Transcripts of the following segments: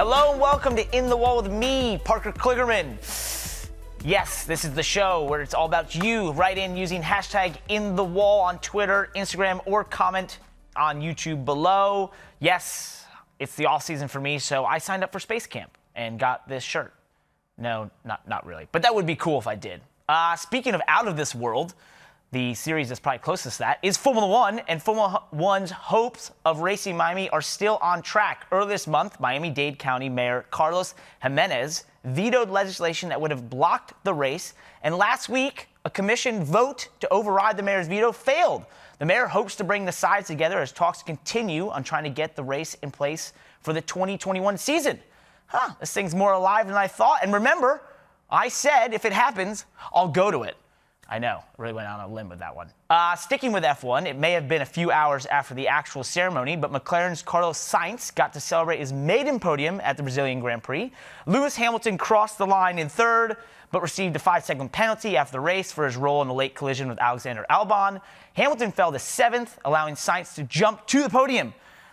Hello and welcome to In the Wall with me, Parker Kligerman. Yes, this is the show where it's all about you. Write in using hashtag InTheWall on Twitter, Instagram, or comment on YouTube below. Yes, it's the off season for me, so I signed up for Space Camp and got this shirt. No, not really, but that would be cool if I did. Speaking of out of this world, the series that's probably closest to that is Formula One, and Formula One's hopes of racing Miami are still on track. Earlier this month, Miami-Dade County Mayor Carlos Jimenez vetoed legislation that would have blocked the race, and last week, a commission vote to override the mayor's veto failed. The mayor hopes to bring the sides together as talks continue on trying to get the race in place for the 2021 season. This thing's more alive than I thought, and remember, I said if it happens, I'll go to it. I know, really went out on a limb with that one. Sticking with F1, it may have been a few hours after the actual ceremony, but McLaren's Carlos Sainz got to celebrate his maiden podium at the Brazilian Grand Prix. Lewis Hamilton crossed the line in third, but received a 5-second penalty after the race for his role in the late collision with Alexander Albon. Hamilton fell to 7th, allowing Sainz to jump to the podium.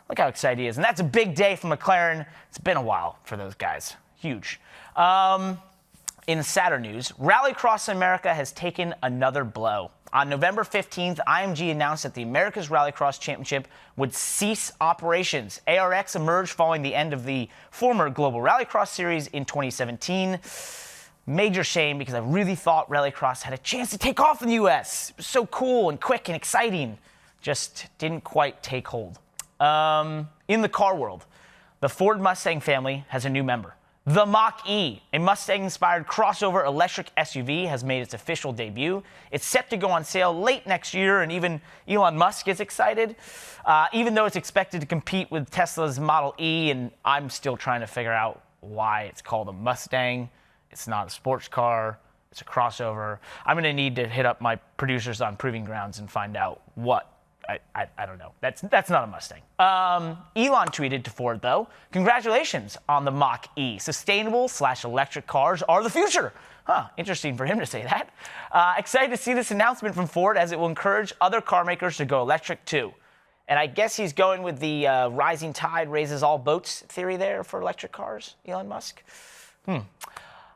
Look how excited he is, and that's a big day for McLaren. It's been a while for those guys. Huge. In sadder news, Rallycross America has taken another blow. On November 15th, IMG announced that the America's Rallycross Championship would cease operations. ARX emerged following the end of the former Global Rallycross Series in 2017. Major shame because I really thought Rallycross had a chance to take off in the U.S. It was so cool and quick and exciting. Just didn't quite take hold. In the car world, the Ford Mustang family has a new member. The Mach-E, a Mustang-inspired crossover electric SUV, has made its official debut. It's set to go on sale late next year, and even Elon Musk is excited, even though it's expected to compete with Tesla's Model E, and I'm still trying to figure out why it's called a Mustang. It's not a sports car. It's a crossover. I'm going to need to hit up my producers on Proving Grounds and find out what. I don't know. That's not a Mustang. Elon tweeted to Ford, though, "Congratulations on the Mach-E. Sustainable/electric cars are the future." Interesting for him to say that. Excited to see this announcement from Ford as it will encourage other car makers to go electric, too. And I guess he's going with the rising tide raises all boats theory there for electric cars, Elon Musk.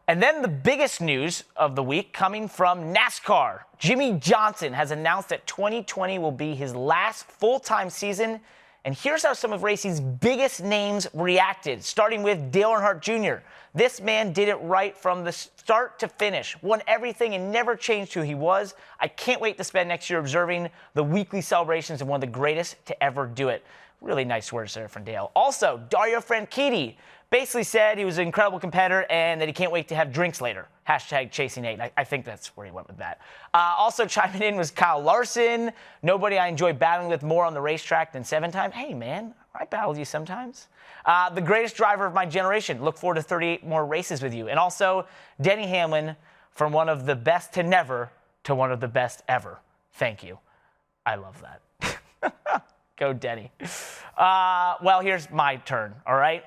And then the biggest news of the week coming from NASCAR. Jimmie Johnson has announced that 2020 will be his last full-time season. And here's how some of racing's biggest names reacted, starting with Dale Earnhardt Jr. This man did it right from the start to finish, won everything and never changed who he was. I can't wait to spend next year observing the weekly celebrations of one of the greatest to ever do it. Really nice words there from Dale. Also, Dario Franchitti basically said he was an incredible competitor and that he can't wait to have drinks later. Hashtag chasing Nate. I think that's where he went with that. Also chiming in was Kyle Larson. Nobody I enjoy battling with more on the racetrack than 7-time. Hey, man, I battle you sometimes. The greatest driver of my generation. Look forward to 38 more races with you. And also, Denny Hamlin, from one of the best to never to one of the best ever. Thank you. I love that. Go, Denny. Well, here's my turn, all right?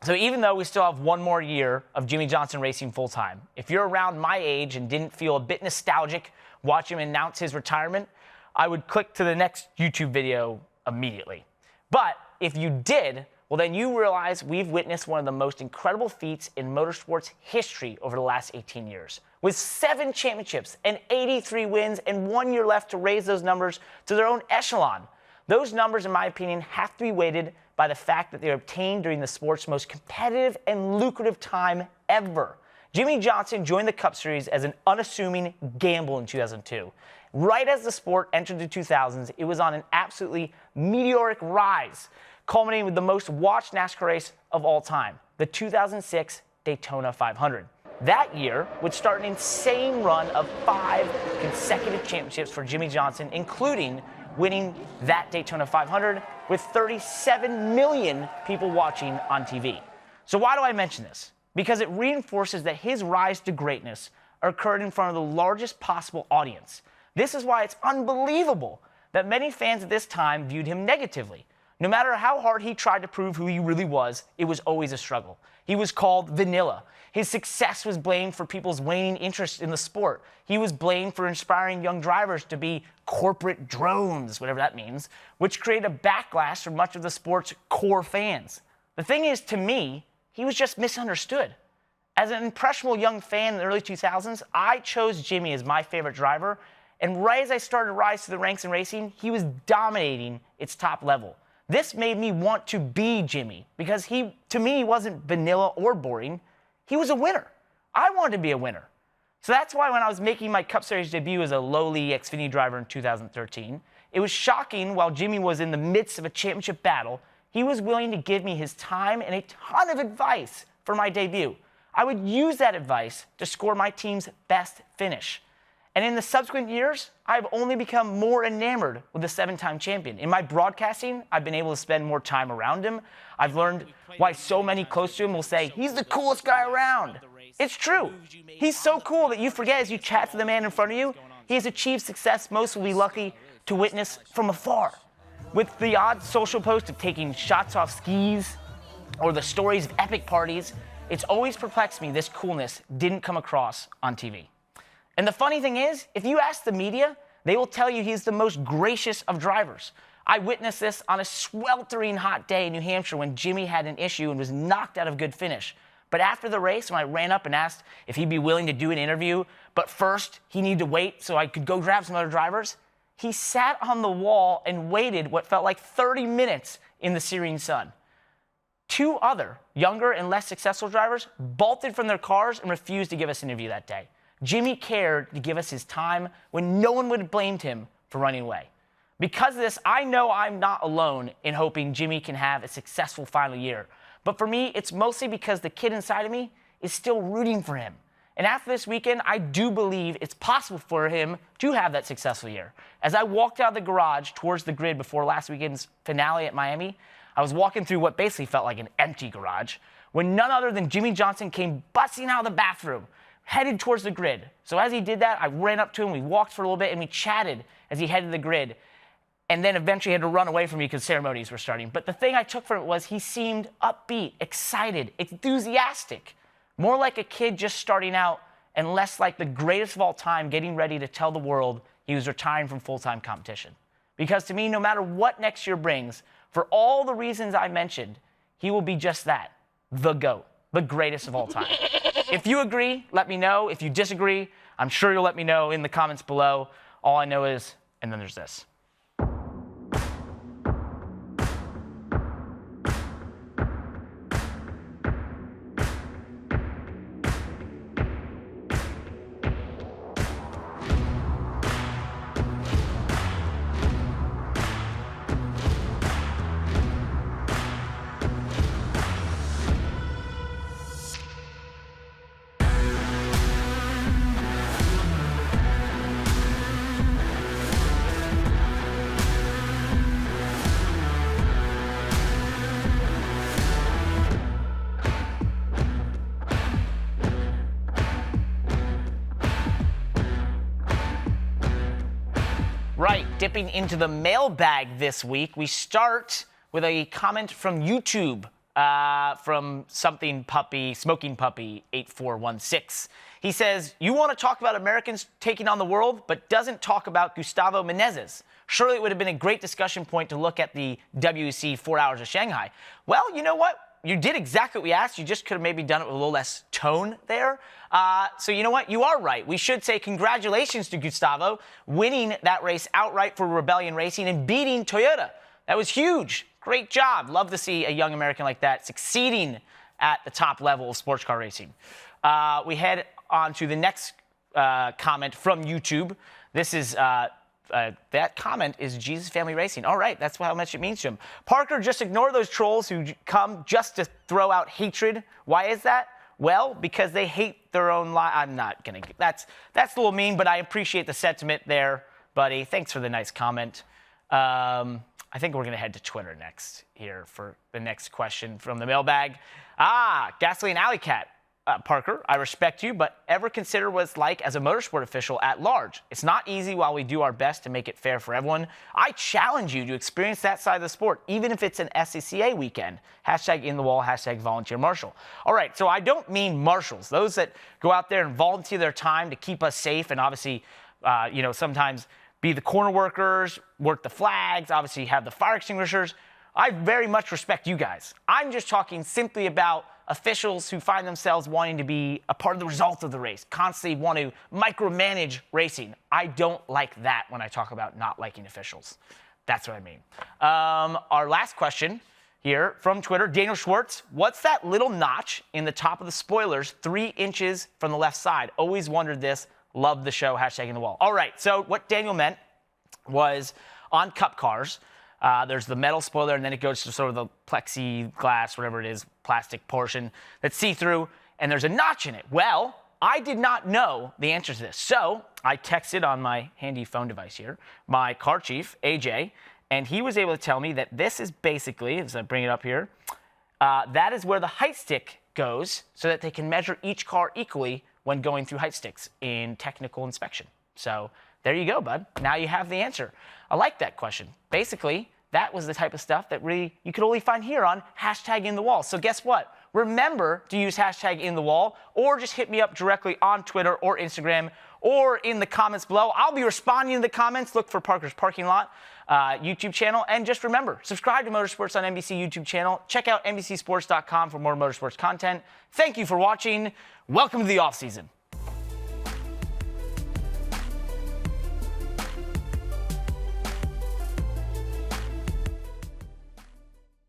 So even though we still have one more year of Jimmie Johnson racing full-time, if you're around my age and didn't feel a bit nostalgic watching him announce his retirement, I would click to the next YouTube video immediately. But if you did, well, then you realize we've witnessed one of the most incredible feats in motorsports history over the last 18 years. With 7 championships and 83 wins and 1 year left to raise those numbers to their own echelon. Those numbers, in my opinion, have to be weighted by the fact that they were obtained during the sport's most competitive and lucrative time ever. Jimmie Johnson joined the Cup Series as an unassuming gamble in 2002. Right as the sport entered the 2000s, it was on an absolutely meteoric rise, culminating with the most watched NASCAR race of all time, the 2006 Daytona 500. That year would start an insane run of 5 consecutive championships for Jimmie Johnson, including winning that Daytona 500 with 37 million people watching on TV. So why do I mention this? Because it reinforces that his rise to greatness occurred in front of the largest possible audience. This is why it's unbelievable that many fans at this time viewed him negatively. No matter how hard he tried to prove who he really was, it was always a struggle. He was called vanilla. His success was blamed for people's waning interest in the sport. He was blamed for inspiring young drivers to be corporate drones, whatever that means, which created a backlash for much of the sport's core fans. The thing is, to me, he was just misunderstood. As an impressionable young fan in the early 2000s, I chose Jimmie as my favorite driver, and right as I started to rise to the ranks in racing, he was dominating its top level. This made me want to be Jimmie because to me, he wasn't vanilla or boring. He was a winner. I wanted to be a winner. So that's why when I was making my Cup Series debut as a lowly Xfinity driver in 2013, it was shocking while Jimmie was in the midst of a championship battle, he was willing to give me his time and a ton of advice for my debut. I would use that advice to score my team's best finish. And in the subsequent years, I've only become more enamored with the 7-time champion. In my broadcasting, I've been able to spend more time around him. I've learned why so many close to him will say, he's the coolest guy around. It's true. He's so cool that you forget as you chat to the man in front of you, he has achieved success most will be lucky to witness from afar. With the odd social post of taking shots off skis or the stories of epic parties, it's always perplexed me this coolness didn't come across on TV. And the funny thing is, if you ask the media, they will tell you he's the most gracious of drivers. I witnessed this on a sweltering hot day in New Hampshire when Jimmie had an issue and was knocked out of good finish. But after the race, when I ran up and asked if he'd be willing to do an interview, but first he needed to wait so I could go grab some other drivers, he sat on the wall and waited what felt like 30 minutes in the searing sun. 2 other, younger and less successful drivers bolted from their cars and refused to give us an interview that day. Jimmie cared to give us his time when no one would have blamed him for running away. Because of this, I know I'm not alone in hoping Jimmie can have a successful final year. But for me, it's mostly because the kid inside of me is still rooting for him. And after this weekend, I do believe it's possible for him to have that successful year. As I walked out of the garage towards the grid before last weekend's finale at Miami, I was walking through what basically felt like an empty garage when none other than Jimmie Johnson came busting out of the bathroom, headed towards the grid. So as he did that, I ran up to him, we walked for a little bit, and we chatted as he headed to the grid. And then eventually had to run away from me because ceremonies were starting. But the thing I took from it was he seemed upbeat, excited, enthusiastic. More like a kid just starting out and less like the greatest of all time getting ready to tell the world he was retiring from full-time competition. Because to me, no matter what next year brings, for all the reasons I mentioned, he will be just that, the GOAT, the greatest of all time. If you agree, let me know. If you disagree, I'm sure you'll let me know in the comments below. All I know is, and then there's this. Right, dipping into the mailbag this week, we start with a comment from YouTube from Smoking Puppy 8416. He says, you want to talk about Americans taking on the world, but doesn't talk about Gustavo Menezes. Surely it would have been a great discussion point to look at the WEC 4 Hours of Shanghai. Well, you know what? You did exactly what we asked. You just could have maybe done it with a little less tone there. So you know what? You are right. We should say congratulations to Gustavo winning that race outright for Rebellion Racing and beating Toyota. That was huge. Great job. Love to see a young American like that succeeding at the top level of sports car racing. We head on to the next comment from YouTube. This is... that comment is Jesus Family Racing. All right, that's how much it means to him. Parker, just ignore those trolls who come just to throw out hatred. Why is that? Well, because they hate their own life. I'm not going to... That's a little mean, but I appreciate the sentiment there, buddy. Thanks for the nice comment. I think we're going to head to Twitter next here for the next question from the mailbag. Gasoline Alley Cat. Parker, I respect you, but ever consider what it's like as a motorsport official at large? It's not easy while we do our best to make it fair for everyone. I challenge you to experience that side of the sport, even if it's an SCCA weekend. Hashtag in the wall, hashtag volunteer marshal. All right, so I don't mean marshals, those that go out there and volunteer their time to keep us safe and obviously, sometimes be the corner workers, work the flags, obviously have the fire extinguishers. I very much respect you guys. I'm just talking simply about officials who find themselves wanting to be a part of the result of the race, constantly want to micromanage racing. I don't like that when I talk about not liking officials. That's what I mean. Our last question here from Twitter, Daniel Schwartz. What's that little notch in the top of the spoilers 3 inches from the left side? Always wondered this. Love the show. # in the wall. All right, so what Daniel meant was on Cup cars, there's the metal spoiler, and then it goes to sort of the plexiglass, whatever it is, plastic portion that's see-through, and there's a notch in it. Well, I did not know the answer to this. So I texted on my handy phone device here, my car chief, AJ, and he was able to tell me that this is basically, as I bring it up here, that is where the height stick goes so that they can measure each car equally when going through height sticks in technical inspection. So there you go, bud. Now you have the answer. I like that question. Basically, that was the type of stuff that really you could only find here on #InTheWall. So guess what? Remember to use #InTheWall, or just hit me up directly on Twitter or Instagram or in the comments below. I'll be responding to the comments. Look for Parker's Parking Lot YouTube channel. And just remember, subscribe to Motorsports on NBC YouTube channel. Check out NBCSports.com for more motorsports content. Thank you for watching. Welcome to the off season.